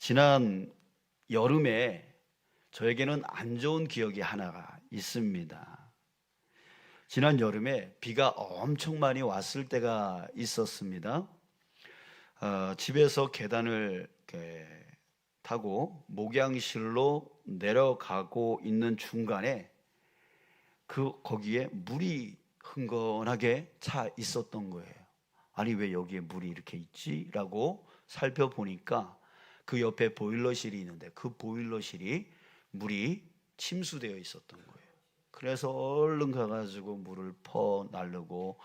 지난 여름에 저에게는 안 좋은 기억이 하나가 있습니다. 지난 여름에 비가 엄청 많이 왔을 때가 있었습니다. 집에서 계단을 이렇게 타고 목양실로 내려가고 있는 중간에 거기에 물이 흥건하게 차 있었던 거예요. 아니, 왜 여기에 물이 이렇게 있지? 라고 살펴보니까 그 옆에 보일러실이 있는데 그 보일러실이 물이 침수되어 있었던 거예요. 그래서 얼른 가가지고 물을 퍼 나르고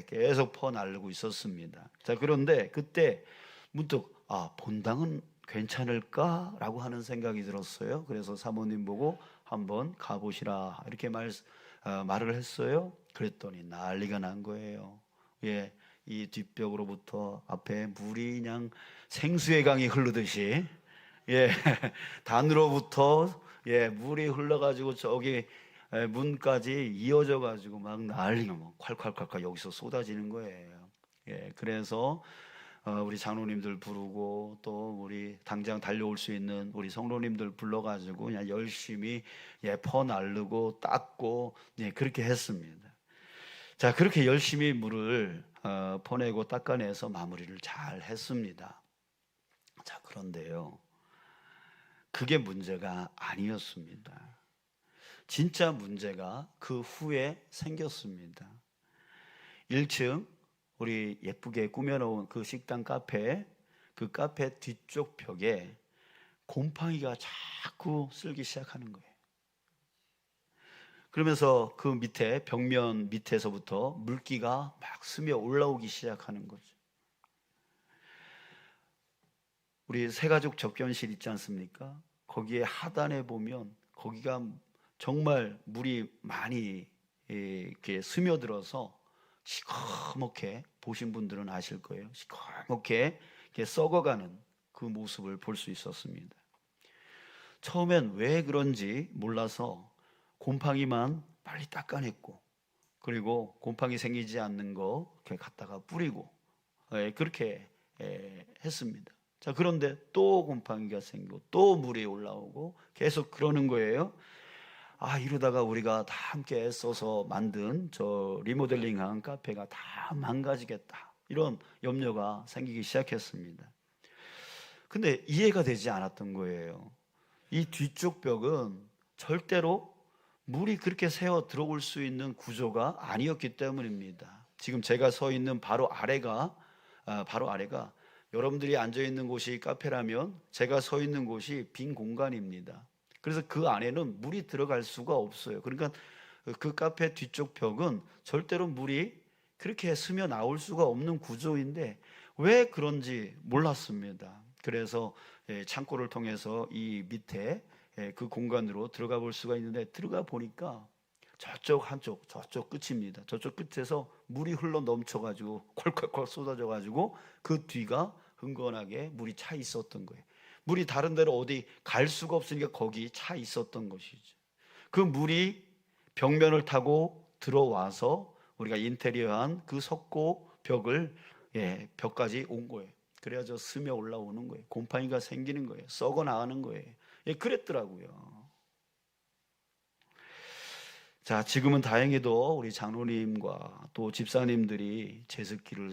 계속 퍼 나르고 있었습니다. 자, 그런데 그때 문득 본당은 괜찮을까라고 하는 생각이 들었어요. 그래서 사모님 보고 한번 가보시라 이렇게 말을 했어요. 그랬더니 난리가 난 거예요. 이 뒷벽으로부터 앞에 물이 그냥 생수의 강이 흐르듯이 단으로부터 물이 흘러가지고 저기 문까지 이어져 가지고 막 난리가 막 콸콸콸콸 여기서 쏟아지는 거예요. 그래서 우리 장로님들 부르고 또 우리 당장 달려올 수 있는 우리 성도님들 불러가지고 그냥 열심히 퍼 나르고 닦고 그렇게 했습니다. 자, 그렇게 열심히 물을 퍼내고 닦아내서 마무리를 잘 했습니다. 자, 그런데요, 그게 문제가 아니었습니다. 진짜 문제가 그 후에 생겼습니다. 1층 우리 예쁘게 꾸며놓은 그 식당 카페, 그 카페 뒤쪽 벽에 곰팡이가 자꾸 쓸기 시작하는 거예요. 그러면서 그 밑에 벽면 밑에서부터 물기가 막 스며 올라오기 시작하는 거죠. 우리 새가족 접견실 있지 않습니까? 거기에 하단에 보면 거기가 정말 물이 많이 이렇게 스며들어서 시커멓게, 보신 분들은 아실 거예요. 시커멓게 이렇게 썩어가는 그 모습을 볼 수 있었습니다. 처음엔 왜 그런지 몰라서 곰팡이만 빨리 닦아냈고, 그리고 곰팡이 생기지 않는 거 이렇게 갖다가 뿌리고 그렇게 했습니다. 자, 그런데 또 곰팡이가 생기고 또 물이 올라오고 계속 그러는 거예요. 이러다가 우리가 다 함께 애써서 만든 저 리모델링한 카페가 다 망가지겠다, 이런 염려가 생기기 시작했습니다. 근데 이해가 되지 않았던 거예요. 이 뒤쪽 벽은 절대로 물이 그렇게 새어 들어올 수 있는 구조가 아니었기 때문입니다. 지금 제가 서 있는 바로 아래가 여러분들이 앉아 있는 곳이 카페라면 제가 서 있는 곳이 빈 공간입니다. 그래서 그 안에는 물이 들어갈 수가 없어요. 그러니까 그 카페 뒤쪽 벽은 절대로 물이 그렇게 스며 나올 수가 없는 구조인데 왜 그런지 몰랐습니다. 그래서 창고를 통해서 이 밑에 그 공간으로 들어가 볼 수가 있는데, 들어가 보니까 저쪽 끝입니다. 저쪽 끝에서 물이 흘러 넘쳐가지고 콸콸콸 쏟아져가지고 그 뒤가 흥건하게 물이 차 있었던 거예요. 물이 다른 데로 어디 갈 수가 없으니까 거기 차 있었던 것이죠. 그 물이 벽면을 타고 들어와서 우리가 인테리어한 그 석고 벽을 벽까지 온 거예요. 그래야죠 스며 올라오는 거예요. 곰팡이가 생기는 거예요. 썩어 나가는 거예요. 그랬더라고요. 자, 지금은 다행히도 우리 장로님과 또 집사님들이 제습기를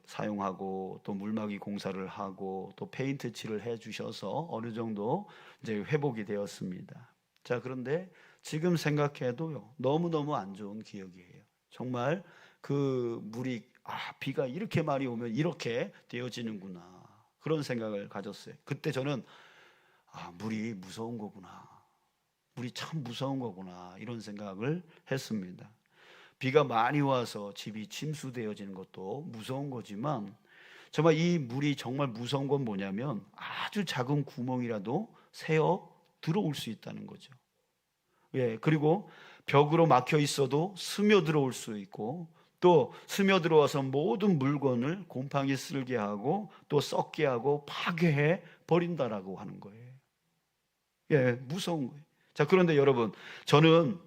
사용하고 또 물막이 공사를 하고 또 페인트 칠을 해 주셔서 어느 정도 이제 회복이 되었습니다. 자, 그런데 지금 생각해도요, 너무너무 안 좋은 기억이에요. 정말 그 물이 비가 이렇게 많이 오면 이렇게 되어지는구나, 그런 생각을 가졌어요. 그때 저는 물이 무서운 거구나, 물이 참 무서운 거구나, 이런 생각을 했습니다. 비가 많이 와서 집이 침수되어지는 것도 무서운 거지만 정말 이 물이 정말 무서운 건 뭐냐면 아주 작은 구멍이라도 새어 들어올 수 있다는 거죠. 그리고 벽으로 막혀 있어도 스며 들어올 수 있고, 또 스며 들어와서 모든 물건을 곰팡이 쓸게 하고 또 썩게 하고 파괴해 버린다라고 하는 거예요. 무서운 거예요. 자, 그런데 여러분, 저는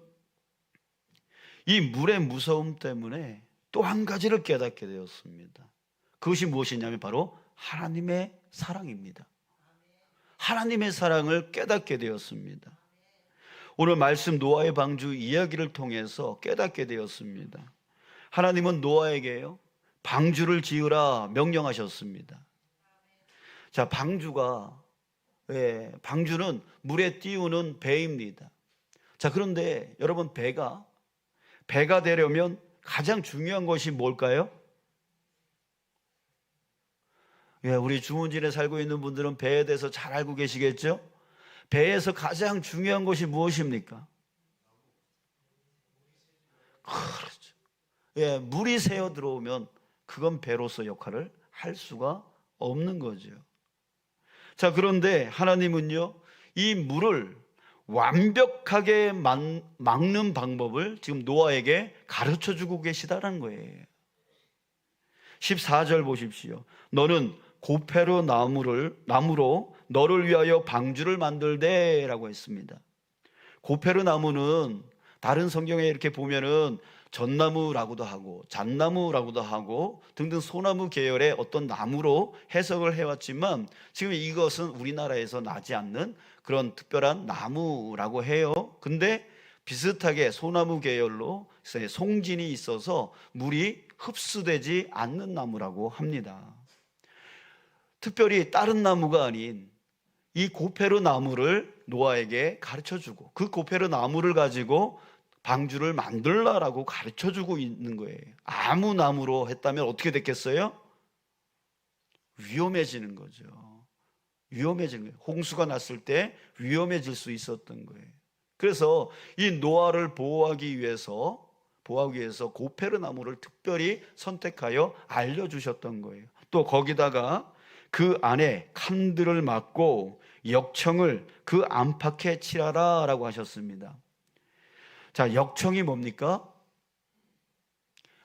이 물의 무서움 때문에 또 한 가지를 깨닫게 되었습니다. 그것이 무엇이냐면 바로 하나님의 사랑입니다. 하나님의 사랑을 깨닫게 되었습니다. 오늘 말씀 노아의 방주 이야기를 통해서 깨닫게 되었습니다. 하나님은 노아에게요, 방주를 지으라 명령하셨습니다. 자, 방주는 물에 띄우는 배입니다. 자, 그런데 여러분, 배가 되려면 가장 중요한 것이 뭘까요? 우리 주문진에 살고 있는 분들은 배에 대해서 잘 알고 계시겠죠? 배에서 가장 중요한 것이 무엇입니까? 그렇죠. 물이 새어 들어오면 그건 배로서 역할을 할 수가 없는 거죠. 자, 그런데 하나님은요, 이 물을 완벽하게 막는 방법을 지금 노아에게 가르쳐 주고 계시다는 거예요. 14절 보십시오. 너는 고페르 나무로 너를 위하여 방주를 만들되 라고 했습니다. 고페르 나무는 다른 성경에 이렇게 보면은 전나무라고도 하고 잣나무라고도 하고 등등 소나무 계열의 어떤 나무로 해석을 해왔지만 지금 이것은 우리나라에서 나지 않는 그런 특별한 나무라고 해요. 근데 비슷하게 소나무 계열로 송진이 있어서 물이 흡수되지 않는 나무라고 합니다. 특별히 다른 나무가 아닌 이 고페르 나무를 노아에게 가르쳐주고 그 고페르 나무를 가지고 방주를 만들라라고 가르쳐주고 있는 거예요. 아무 나무로 했다면 어떻게 됐겠어요? 위험해지는 거죠. 위험해지는 거예요. 홍수가 났을 때 위험해질 수 있었던 거예요. 그래서 이 노아를 보호하기 위해서 고페르 나무를 특별히 선택하여 알려주셨던 거예요. 또 거기다가 그 안에 칸들을 막고 역청을 그 안팎에 칠하라 라고 하셨습니다. 자, 역청이 뭡니까?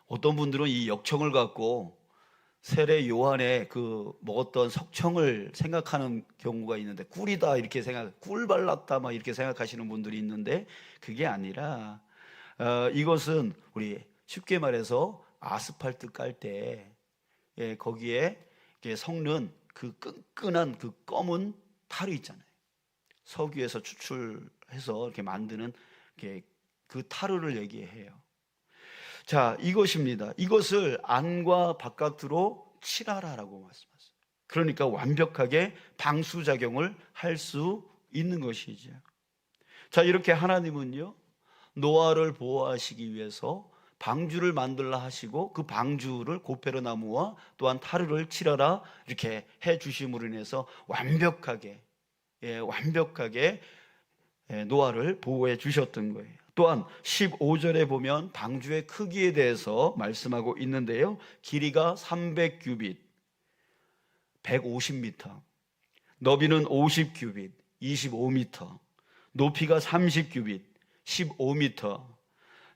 어떤 분들은 이 역청을 갖고 세례 요한의 그 먹었던 석청을 생각하는 경우가 있는데, 꿀이다 이렇게 꿀 발랐다 막 이렇게 생각하시는 분들이 있는데, 그게 아니라 이것은 우리 쉽게 말해서 아스팔트 깔 때 거기에 섞는 그 끈끈한 그 검은 탈이 있잖아요. 석유에서 추출해서 이렇게 만드는 그 타르를 얘기해요. 자, 이것입니다. 이것을 안과 바깥으로 칠하라라고 말씀하셨어요. 그러니까 완벽하게 방수작용을 할 수 있는 것이죠. 자, 이렇게 하나님은요, 노아를 보호하시기 위해서 방주를 만들라 하시고 그 방주를 고페르 나무와 또한 타르를 칠하라 이렇게 해 주심으로 인해서 완벽하게 노아를 보호해 주셨던 거예요. 또한 15절에 보면 방주의 크기에 대해서 말씀하고 있는데요, 길이가 300규빗 150m, 너비는 50규빗 25m, 높이가 30규빗 15m.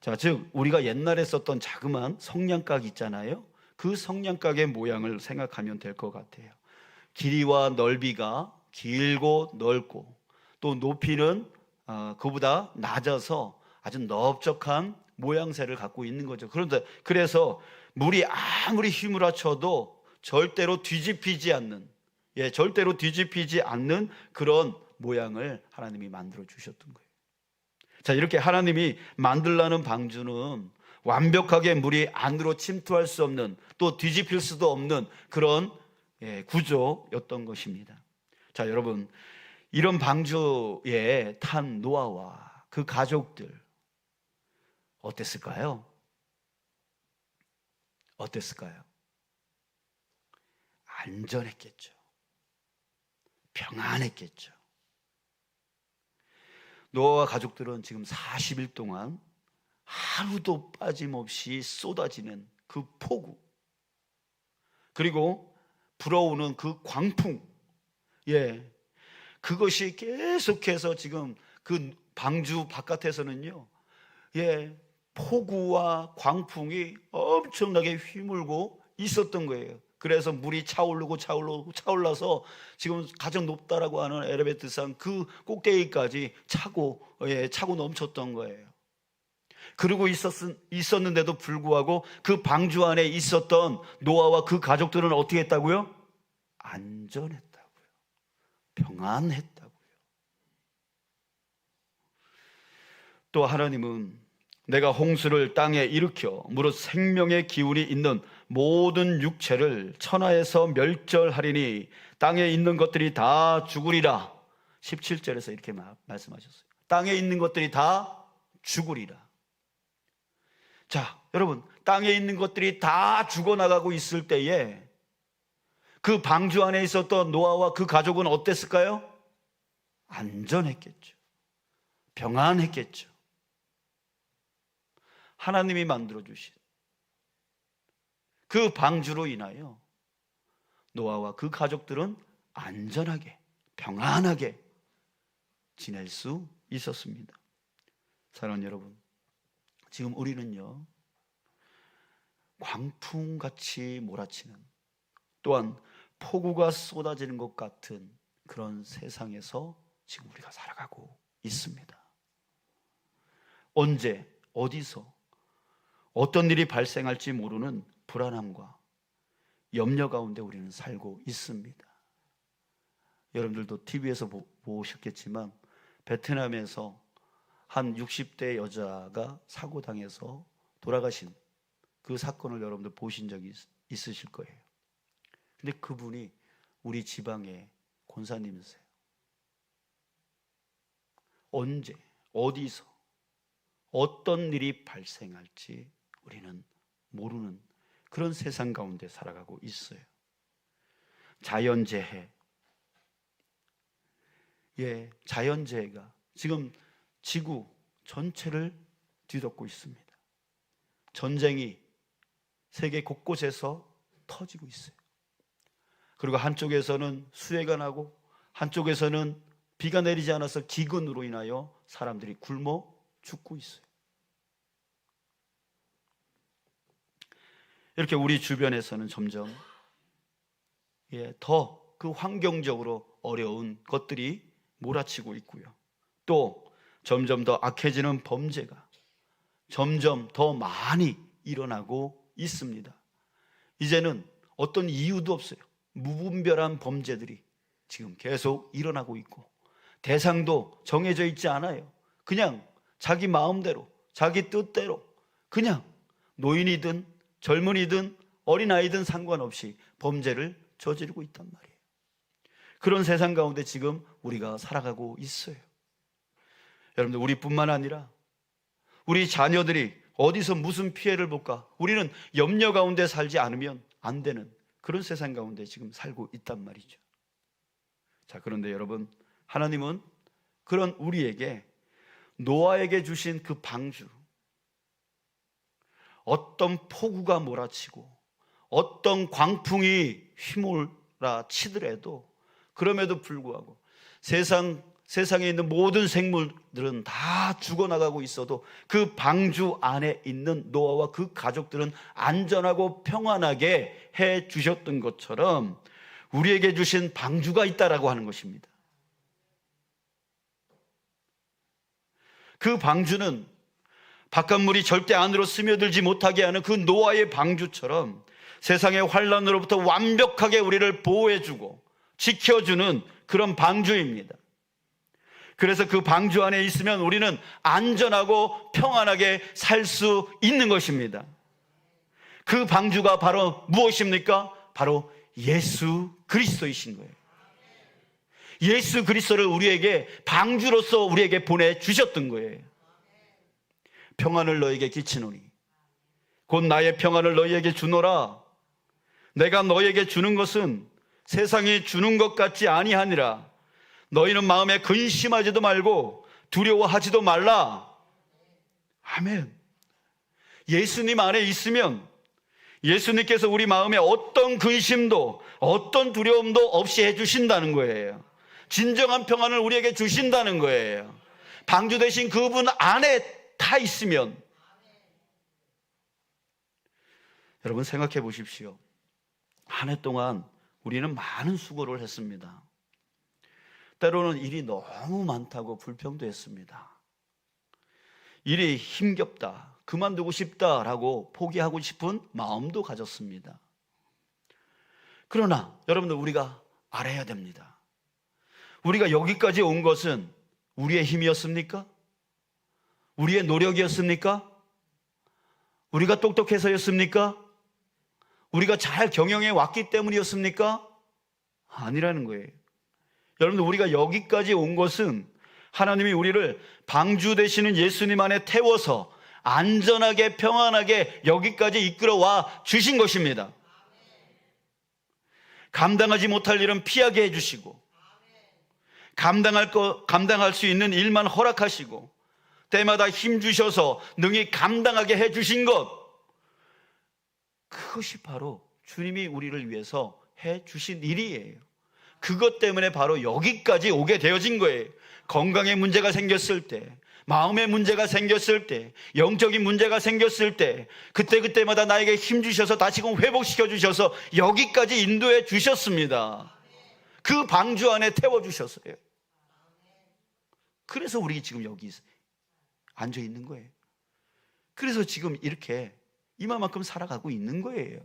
자, 즉 우리가 옛날에 썼던 자그마한 성냥각 있잖아요. 그 성냥각의 모양을 생각하면 될 것 같아요. 길이와 넓이가 길고 넓고 또 높이는 그보다 낮아서 아주 넓적한 모양새를 갖고 있는 거죠. 그런데 그래서 물이 아무리 힘을 합쳐도 절대로 뒤집히지 않는 그런 모양을 하나님이 만들어 주셨던 거예요. 자, 이렇게 하나님이 만들라는 방주는 완벽하게 물이 안으로 침투할 수 없는, 또 뒤집힐 수도 없는 그런 구조였던 것입니다. 자, 여러분, 이런 방주에 탄 노아와 그 가족들 어땠을까요? 안전했겠죠. 평안했겠죠. 노아와 가족들은 지금 40일 동안 하루도 빠짐없이 쏟아지는 그 폭우, 그리고 불어오는 그 광풍, 그것이 계속해서 지금 그 방주 바깥에서는요, 폭우와 광풍이 엄청나게 휘물고 있었던 거예요. 그래서 물이 차올라서 지금 가장 높다라고 하는 에베레스트산 그 꼭대기까지 차고 넘쳤던 거예요. 그러고 있었는데도 불구하고 그 방주 안에 있었던 노아와 그 가족들은 어떻게 했다고요? 안전했다고요. 평안했다고요. 또 하나님은 내가 홍수를 땅에 일으켜 무릇 생명의 기운이 있는 모든 육체를 천하에서 멸절하리니 땅에 있는 것들이 다 죽으리라. 17절에서 이렇게 말씀하셨어요. 땅에 있는 것들이 다 죽으리라. 자, 여러분, 땅에 있는 것들이 다 죽어나가고 있을 때에 그 방주 안에 있었던 노아와 그 가족은 어땠을까요? 안전했겠죠. 평안했겠죠. 하나님이 만들어주신 그 방주로 인하여 노아와 그 가족들은 안전하게, 평안하게 지낼 수 있었습니다. 사랑하는 여러분, 지금 우리는요, 광풍같이 몰아치는, 또한 폭우가 쏟아지는 것 같은 그런 세상에서 지금 우리가 살아가고 있습니다. 언제, 어디서, 어떤 일이 발생할지 모르는 불안함과 염려 가운데 우리는 살고 있습니다. 여러분들도 TV에서 보셨겠지만 베트남에서 한 60대 여자가 사고당해서 돌아가신 그 사건을 여러분들 보신 적이 있으실 거예요. 근데 그분이 우리 지방의 권사님이세요. 언제, 어디서, 어떤 일이 발생할지 우리는 모르는 그런 세상 가운데 살아가고 있어요. 자연재해, 자연재해가 지금 지구 전체를 뒤덮고 있습니다. 전쟁이 세계 곳곳에서 터지고 있어요. 그리고 한쪽에서는 수해가 나고 한쪽에서는 비가 내리지 않아서 기근으로 인하여 사람들이 굶어 죽고 있어요. 이렇게 우리 주변에서는 점점 더 그 환경적으로 어려운 것들이 몰아치고 있고요. 또 점점 더 악해지는 범죄가 점점 더 많이 일어나고 있습니다. 이제는 어떤 이유도 없어요. 무분별한 범죄들이 지금 계속 일어나고 있고 대상도 정해져 있지 않아요. 그냥 자기 마음대로, 자기 뜻대로 그냥 노인이든 젊은이든 어린아이든 상관없이 범죄를 저지르고 있단 말이에요. 그런 세상 가운데 지금 우리가 살아가고 있어요. 여러분들, 우리뿐만 아니라 우리 자녀들이 어디서 무슨 피해를 볼까? 우리는 염려 가운데 살지 않으면 안 되는 그런 세상 가운데 지금 살고 있단 말이죠. 자, 그런데 여러분, 하나님은 그런 우리에게 노아에게 주신 그 방주, 어떤 폭우가 몰아치고 어떤 광풍이 휘몰아 치더라도 그럼에도 불구하고 세상에 있는 모든 생물들은 다 죽어나가고 있어도 그 방주 안에 있는 노아와 그 가족들은 안전하고 평안하게 해 주셨던 것처럼 우리에게 주신 방주가 있다라고 하는 것입니다. 그 방주는 바깥물이 절대 안으로 스며들지 못하게 하는 그 노아의 방주처럼 세상의 환난으로부터 완벽하게 우리를 보호해주고 지켜주는 그런 방주입니다. 그래서 그 방주 안에 있으면 우리는 안전하고 평안하게 살 수 있는 것입니다. 그 방주가 바로 무엇입니까? 바로 예수 그리스도이신 거예요. 예수 그리스도를 우리에게 방주로서 우리에게 보내주셨던 거예요. 평안을 너에게 끼치노니 곧 나의 평안을 너희에게 주노라. 내가 너희에게 주는 것은 세상이 주는 것 같지 아니하니라. 너희는 마음에 근심하지도 말고 두려워하지도 말라. 아멘. 예수님 안에 있으면 예수님께서 우리 마음에 어떤 근심도 어떤 두려움도 없이 해주신다는 거예요. 진정한 평안을 우리에게 주신다는 거예요. 방주 대신 그분 안에 다 있으면. 여러분, 생각해 보십시오. 한 해 동안 우리는 많은 수고를 했습니다. 때로는 일이 너무 많다고 불평도 했습니다. 일이 힘겹다, 그만두고 싶다라고 포기하고 싶은 마음도 가졌습니다. 그러나 여러분들, 우리가 알아야 됩니다. 우리가 여기까지 온 것은 우리의 힘이었습니까? 우리의 노력이었습니까? 우리가 똑똑해서였습니까? 우리가 잘 경영해 왔기 때문이었습니까? 아니라는 거예요. 여러분들, 우리가 여기까지 온 것은 하나님이 우리를 방주 되시는 예수님 안에 태워서 안전하게 평안하게 여기까지 이끌어와 주신 것입니다. 감당하지 못할 일은 피하게 해주시고, 감당할 수 있는 일만 허락하시고, 때마다 힘 주셔서 능히 감당하게 해주신 것, 그것이 바로 주님이 우리를 위해서 해주신 일이에요. 그것 때문에 바로 여기까지 오게 되어진 거예요. 건강에 문제가 생겼을 때, 마음의 문제가 생겼을 때, 영적인 문제가 생겼을 때, 그때마다 나에게 힘 주셔서 다시금 회복시켜 주셔서 여기까지 인도해 주셨습니다. 그 방주 안에 태워주셨어요. 그래서 우리 지금 여기 앉아 있는 거예요. 그래서 지금 이렇게 이만큼 살아가고 있는 거예요.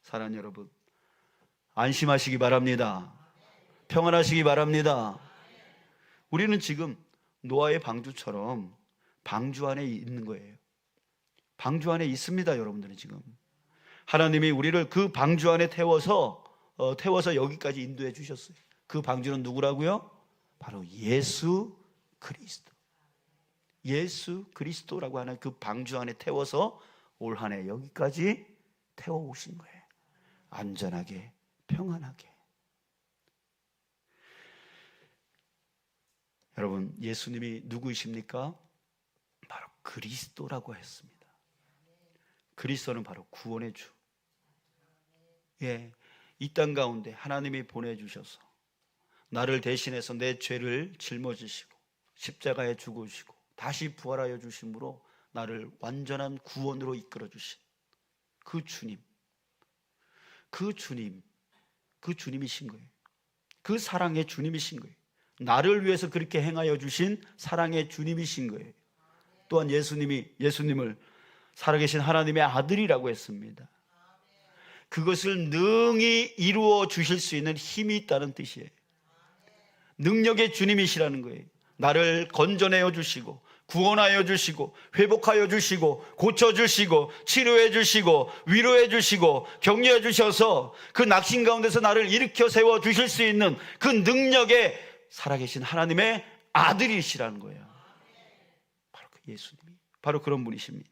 사랑하는 여러분, 안심하시기 바랍니다. 평안하시기 바랍니다. 우리는 지금 노아의 방주처럼 방주 안에 있는 거예요. 방주 안에 있습니다. 여러분들은 지금 하나님이 우리를 그 방주 안에 태워서 여기까지 인도해 주셨어요. 그 방주는 누구라고요? 바로 예수 그리스도. 예수 그리스도라고 하는 그 방주 안에 태워서 올 한 해 여기까지 태워 오신 거예요. 안전하게 평안하게. 여러분, 예수님이 누구이십니까? 바로 그리스도라고 했습니다. 그리스도는 바로 구원의 주. 이 땅 가운데 하나님이 보내주셔서 나를 대신해서 내 죄를 짊어지시고 십자가에 죽으시고 다시 부활하여 주심으로 나를 완전한 구원으로 이끌어 주신 그 주님, 그 주님이신 거예요. 그 사랑의 주님이신 거예요. 나를 위해서 그렇게 행하여 주신 사랑의 주님이신 거예요. 또한 예수님을 살아계신 하나님의 아들이라고 했습니다. 그것을 능히 이루어 주실 수 있는 힘이 있다는 뜻이에요. 능력의 주님이시라는 거예요. 나를 건져내어 주시고 구원하여 주시고 회복하여 주시고 고쳐주시고 치료해 주시고 위로해 주시고 격려해 주셔서 그 낙심 가운데서 나를 일으켜 세워 주실 수 있는 그 능력의 살아계신 하나님의 아들이시라는 거예요. 바로 그 예수님이 바로 그런 분이십니다.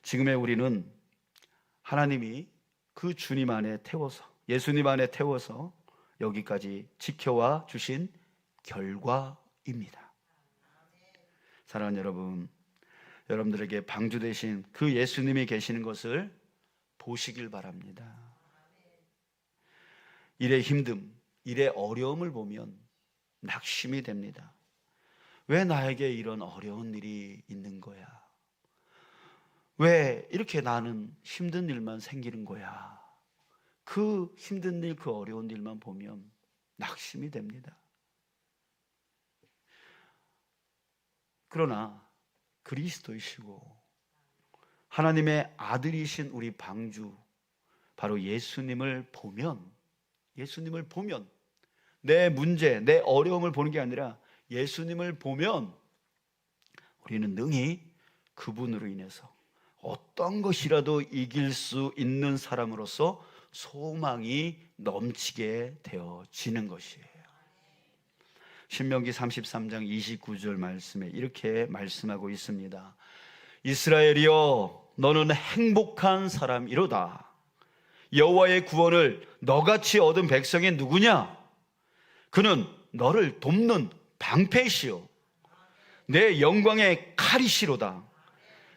지금의 우리는 하나님이 그 주님 안에 태워서, 예수님 안에 태워서 여기까지 지켜와 주신 결과입니다. 사랑하는 여러분, 여러분들에게 방주 되신 그 예수님이 계시는 것을 보시길 바랍니다. 일의 힘듦, 일의 어려움을 보면 낙심이 됩니다. 왜 나에게 이런 어려운 일이 있는 거야? 왜 이렇게 나는 힘든 일만 생기는 거야? 그 힘든 일, 그 어려운 일만 보면 낙심이 됩니다. 그러나 그리스도이시고 하나님의 아들이신 우리 방주 바로 예수님을 보면 내 문제, 내 어려움을 보는 게 아니라 예수님을 보면 우리는 능히 그분으로 인해서 어떤 것이라도 이길 수 있는 사람으로서 소망이 넘치게 되어지는 것이에요. 신명기 33장 29절 말씀에 이렇게 말씀하고 있습니다. 이스라엘이여, 너는 행복한 사람이로다. 여호와의 구원을 너같이 얻은 백성이 누구냐? 그는 너를 돕는 방패시오, 내 영광의 칼이시로다.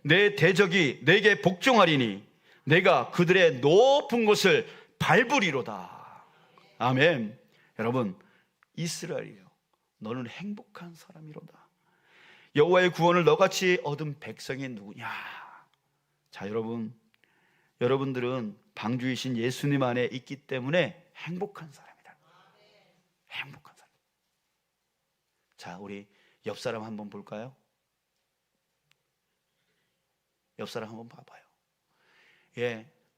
내 대적이 내게 복종하리니 내가 그들의 높은 곳을 밟으리로다. 아멘. 여러분, 이스라엘이요, 너는 행복한 사람이로다. 여호와의 구원을 너같이 얻은 백성이 누구냐? 자, 여러분들은 방주이신 예수님 안에 있기 때문에 행복한 사람이다. 행복한 사람. 자, 우리 옆 사람 한번 볼까요? 옆 사람 한번 봐봐요.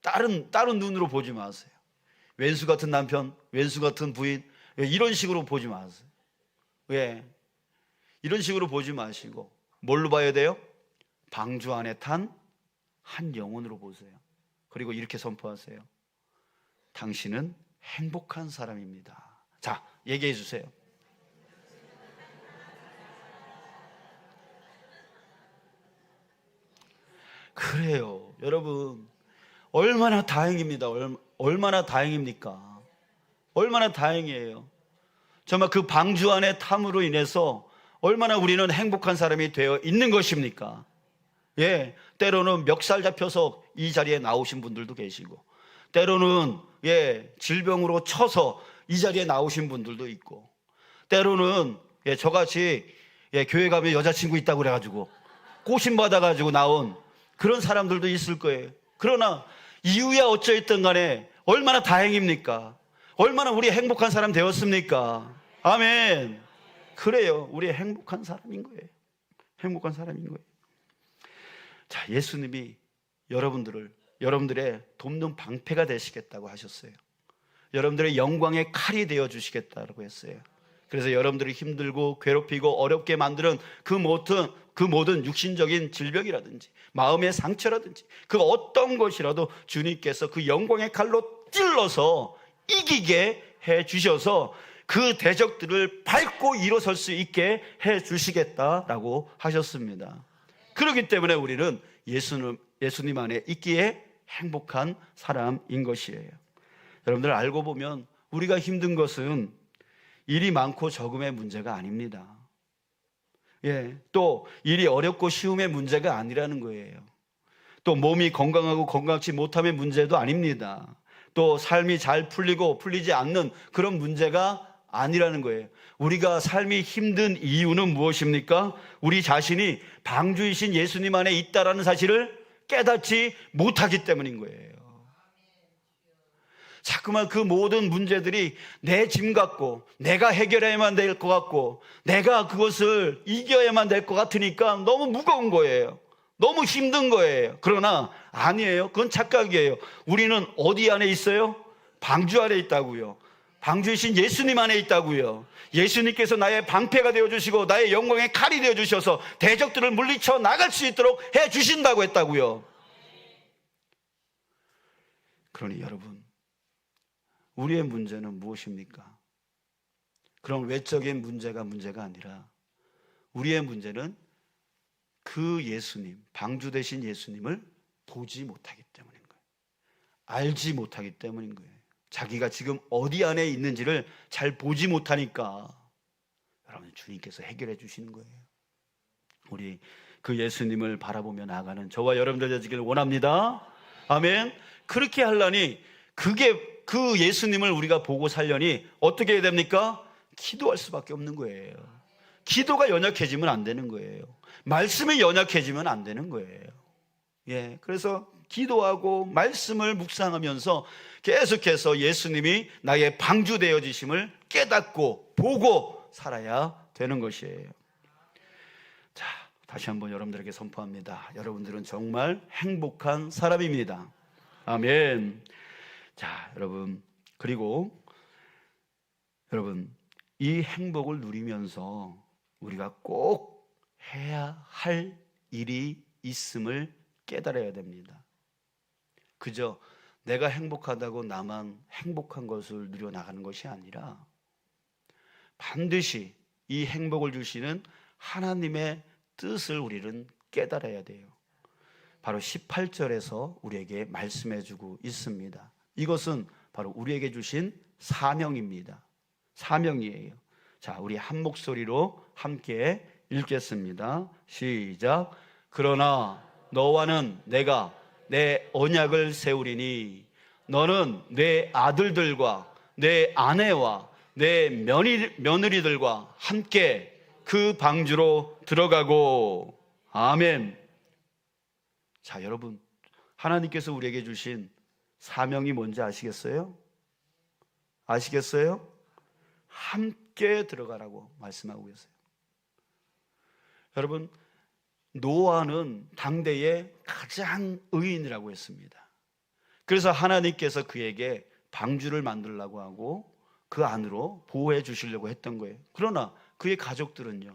다른 눈으로 보지 마세요. 왼수 같은 남편, 왼수 같은 부인, 이런 식으로 보지 마세요. 왜? 이런 식으로 보지 마시고 뭘로 봐야 돼요? 방주 안에 탄 한 영혼으로 보세요. 그리고 이렇게 선포하세요. 당신은 행복한 사람입니다. 자, 얘기해 주세요. 그래요. 여러분, 얼마나 다행입니다. 얼마나 다행입니까? 얼마나 다행이에요. 정말 그 방주 안의 탐으로 인해서 얼마나 우리는 행복한 사람이 되어 있는 것입니까? 예, 때로는 멱살 잡혀서 이 자리에 나오신 분들도 계시고, 때로는 질병으로 쳐서 이 자리에 나오신 분들도 있고, 때로는 저같이 교회 가면 여자친구 있다고 그래가지고 꼬심 받아가지고 나온 그런 사람들도 있을 거예요. 그러나 이유야 어쩌있든 간에 얼마나 다행입니까? 얼마나 우리 행복한 사람 되었습니까? 아멘. 그래요. 우리 행복한 사람인 거예요. 행복한 사람인 거예요. 자, 예수님이 여러분들의 돕는 방패가 되시겠다고 하셨어요. 여러분들의 영광의 칼이 되어 주시겠다고 했어요. 그래서 여러분들이 힘들고 괴롭히고 어렵게 만드는 그 모든 육신적인 질병이라든지 마음의 상처라든지 그 어떤 것이라도 주님께서 그 영광의 칼로 찔러서 이기게 해 주셔서 그 대적들을 밟고 일어설 수 있게 해 주시겠다라고 하셨습니다. 그렇기 때문에 우리는 예수님 안에 있기에 행복한 사람인 것이에요. 여러분들 알고 보면 우리가 힘든 것은 일이 많고 적음의 문제가 아닙니다. 또 일이 어렵고 쉬움의 문제가 아니라는 거예요. 또 몸이 건강하고 건강치 못함의 문제도 아닙니다. 또 삶이 잘 풀리고 풀리지 않는 그런 문제가 아니라는 거예요. 우리가 삶이 힘든 이유는 무엇입니까? 우리 자신이 방주이신 예수님 안에 있다라는 사실을 깨닫지 못하기 때문인 거예요. 자꾸만 그 모든 문제들이 내 짐 같고 내가 해결해야만 될 것 같고 내가 그것을 이겨야만 될 것 같으니까 너무 무거운 거예요. 너무 힘든 거예요. 그러나 아니에요. 그건 착각이에요. 우리는 어디 안에 있어요? 방주 안에 있다고요. 방주이신 예수님 안에 있다고요. 예수님께서 나의 방패가 되어주시고 나의 영광의 칼이 되어주셔서 대적들을 물리쳐 나갈 수 있도록 해주신다고 했다고요. 그러니 여러분, 우리의 문제는 무엇입니까? 그런 외적인 문제가 아니라 우리의 문제는 그 예수님, 방주 되신 예수님을 보지 못하기 때문인 거예요. 알지 못하기 때문인 거예요. 자기가 지금 어디 안에 있는지를 잘 보지 못하니까 여러분 주님께서 해결해 주시는 거예요. 우리 그 예수님을 바라보며 나아가는 저와 여러분들 되시기를 원합니다. 아멘. 그렇게 하려니 그 예수님을 우리가 보고 살려니 어떻게 해야 됩니까? 기도할 수밖에 없는 거예요. 기도가 연약해지면 안 되는 거예요. 말씀이 연약해지면 안 되는 거예요. 그래서 기도하고 말씀을 묵상하면서 계속해서 예수님이 나의 방주 되어지심을 깨닫고 보고 살아야 되는 것이에요. 자, 다시 한번 여러분들에게 선포합니다. 여러분들은 정말 행복한 사람입니다. 아멘. 자, 여러분, 그리고 여러분, 이 행복을 누리면서 우리가 꼭 해야 할 일이 있음을 깨달아야 됩니다. 그저 내가 행복하다고 나만 행복한 것을 누려나가는 것이 아니라 반드시 이 행복을 주시는 하나님의 뜻을 우리는 깨달아야 돼요. 바로 18절에서 우리에게 말씀해주고 있습니다. 이것은 바로 우리에게 주신 사명입니다. 사명이에요. 자, 우리 한 목소리로 함께 읽겠습니다. 시작. 그러나 너와는 내가 내 언약을 세우리니 너는 내 아들들과 내 아내와 내 며느리들과 함께 그 방주로 들어가고. 아멘. 자, 여러분, 하나님께서 우리에게 주신 사명이 뭔지 아시겠어요? 아시겠어요? 함께 들어가라고 말씀하고 계세요. 여러분, 노아는 당대의 가장 의인이라고 했습니다. 그래서 하나님께서 그에게 방주를 만들라고 하고 그 안으로 보호해 주시려고 했던 거예요. 그러나 그의 가족들은요,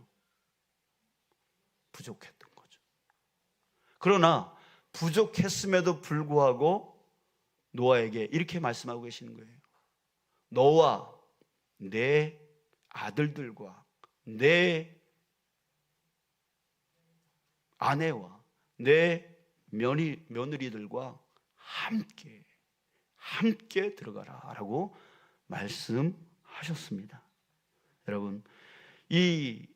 부족했던 거죠. 그러나 부족했음에도 불구하고 노아에게 이렇게 말씀하고 계시는 거예요. 너와 내 아들들과 내 아내와 내 며느리들과 함께 들어가라 라고 말씀하셨습니다. 여러분, 이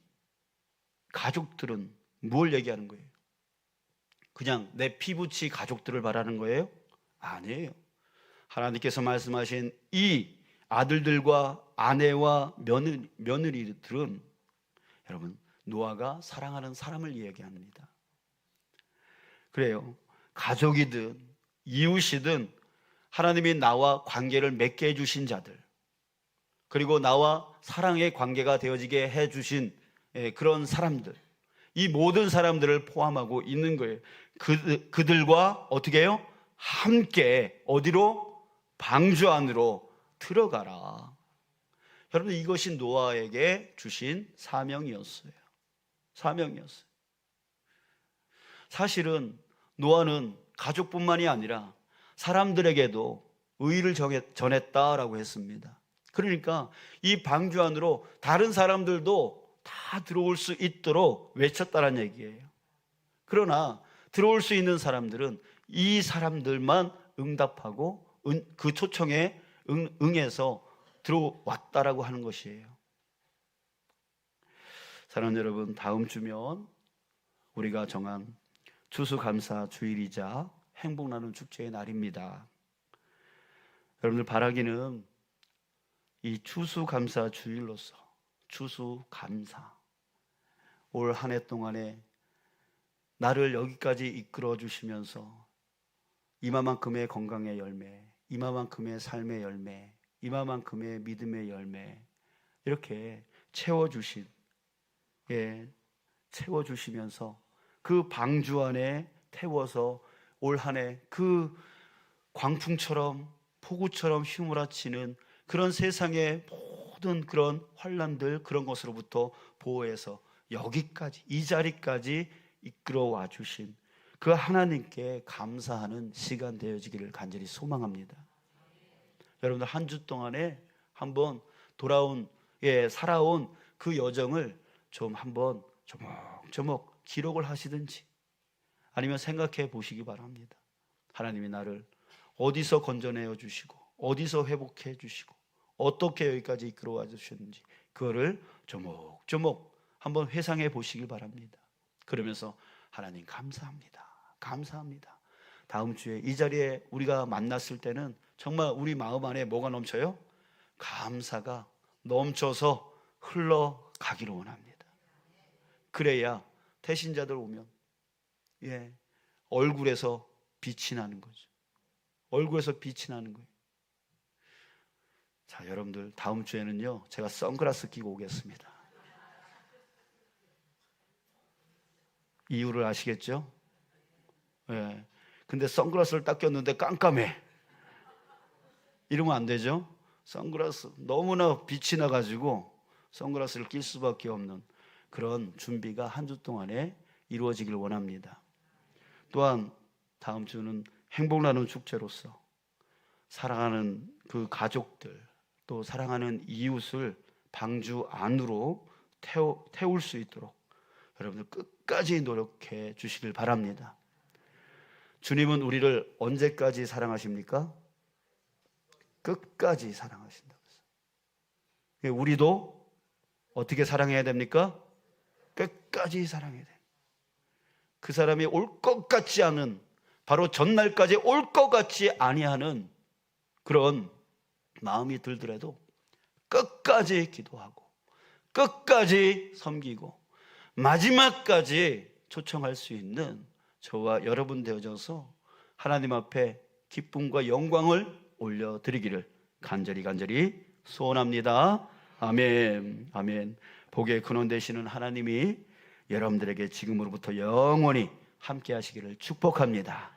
가족들은 뭘 얘기하는 거예요? 그냥 내 피부치 가족들을 말하는 거예요? 아니에요. 하나님께서 말씀하신 이 아들들과 아내와 며느리들은 여러분, 노아가 사랑하는 사람을 이야기합니다. 그래요. 가족이든 이웃이든 하나님이 나와 관계를 맺게 해주신 자들, 그리고 나와 사랑의 관계가 되어지게 해주신 그런 사람들, 이 모든 사람들을 포함하고 있는 거예요. 그들과 어떻게 해요? 함께 어디로? 방주 안으로 들어가라. 여러분, 이것이 노아에게 주신 사명이었어요. 사실은 노아는 가족뿐만이 아니라 사람들에게도 의의를 전했다라고 했습니다. 그러니까 이 방주 안으로 다른 사람들도 다 들어올 수 있도록 외쳤다는 얘기예요. 그러나 들어올 수 있는 사람들은 이 사람들만 응답하고 그 초청에 응해서 들어왔다라고 하는 것이에요. 사랑하는 여러분, 다음 주면 우리가 정한 추수감사 주일이자 행복 나눔 축제의 날입니다. 여러분들 바라기는 이 추수감사 주일로서 추수감사, 올 한 해 동안에 나를 여기까지 이끌어 주시면서 이마만큼의 건강의 열매, 이마만큼의 삶의 열매, 이마만큼의 믿음의 열매, 이렇게 채워주시면서 그 방주 안에 태워서 올 한 해 그 광풍처럼 폭우처럼 휘몰아치는 그런 세상의 모든 그런 환난들, 그런 것으로부터 보호해서 여기까지, 이 자리까지 이끌어와 주신 그 하나님께 감사하는 시간 되어지기를 간절히 소망합니다. 여러분들 한 주 동안에 한번 살아온 그 여정을 좀 한번 조목조목 기록을 하시든지 아니면 생각해 보시기 바랍니다. 하나님이 나를 어디서 건져내어 주시고 어디서 회복해 주시고 어떻게 여기까지 이끌어와 주셨는지 그거를 조목조목 한번 회상해 보시기 바랍니다. 그러면서 하나님 감사합니다. 다음 주에 이 자리에 우리가 만났을 때는 정말 우리 마음 안에 뭐가 넘쳐요? 감사가 넘쳐서 흘러가기를 원합니다. 그래야 태신자들 오면 얼굴에서 빛이 나는 거죠. 얼굴에서 빛이 나는 거예요. 자, 여러분들 다음 주에는요, 제가 선글라스 끼고 오겠습니다. 이유를 아시겠죠? 근데 선글라스를 딱 꼈는데 깜깜해. 이러면 안 되죠? 선글라스 너무나 빛이 나가지고 선글라스를 낄 수밖에 없는 그런 준비가 한 주 동안에 이루어지길 원합니다. 또한 다음 주는 행복 나눔 축제로서 사랑하는 그 가족들, 또 사랑하는 이웃을 방주 안으로 태울 수 있도록 여러분들 끝까지 노력해 주시길 바랍니다. 주님은 우리를 언제까지 사랑하십니까? 끝까지 사랑하신다고 했어요. 우리도 어떻게 사랑해야 됩니까? 끝까지 사랑해야 돼요. 그 사람이 올 것 같지 않은, 바로 전날까지 올 것 같지 아니하는 그런 마음이 들더라도 끝까지 기도하고 끝까지 섬기고 마지막까지 초청할 수 있는 저와 여러분 되어져서 하나님 앞에 기쁨과 영광을 올려드리기를 간절히 소원합니다. 아멘. 복의 근원 되시는 하나님이 여러분들에게 지금으로부터 영원히 함께 하시기를 축복합니다.